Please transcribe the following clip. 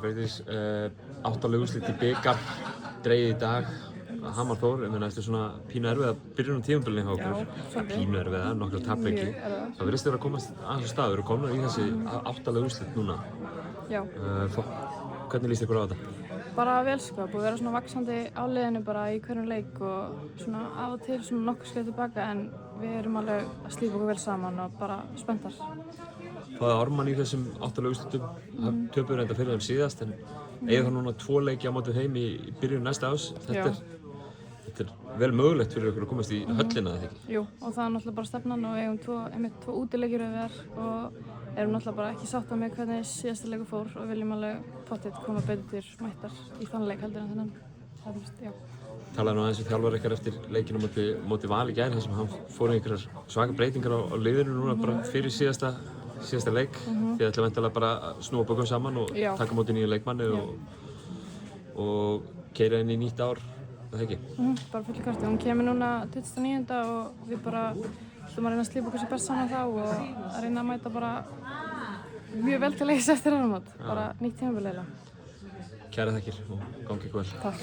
Freydís, 8 úrslit í bikar, dregið í dag, Hamar Þór, ég meina eftir svona pínu erfiða byrjun á tímabilinu hjá okkur. Pínu erfiða, nokkra tapleiki. Það virðist vera að komast aðeins á stað, við erum komnir í þessi 8 úrslit núna. Já. Hvernig líst ykkur á þetta? Bara vel sko, búið að vera svona vaxandi á liðinu bara í hverjum leik og svona af og til svona nokkuð skrið tilbaka en við erum alveg að slípa okkur vel saman og bara spenntar. Það er Ármann í þessum 8 úrslitum, töpuðu reynda fyrir þeim síðast en eiga það núna 2 leiki á móti þeim í byrjun næsta árs. Þetta er vel mögulegt fyrir ykkur að komast í höllina, eða ekki? Jú, og það er náttúrulega bara stefnan og við eigum 2 útileikir yfir og erum náttúrulega bara ekki sátta með hvernig síðasta leikur fór og viljum alveg pottet koma betur mættar í þann leik heldur en þennan. Talaði nú aðeins við þjálfara ykkar eftir leikinu móti Val í gær þar sem hann fór einhverjar svaka breytingar á liðinu núna bara fyrir síðasta leik. Þið ætla væntanlega bara að snúa bökum saman og taka móti nýju leikmanni og keyra inn í nýtt ár, það ekki? Bara full krafti. Hún kemur núna 29. og við bara ætlum að reyna að slípa okkur sem best saman þá og að reyna að mæta bara mjög vel til leiks eftir áramót. Bara nýtt tímabil eiginlega. Kærar þakkir og gangi ykkur vel. Takk.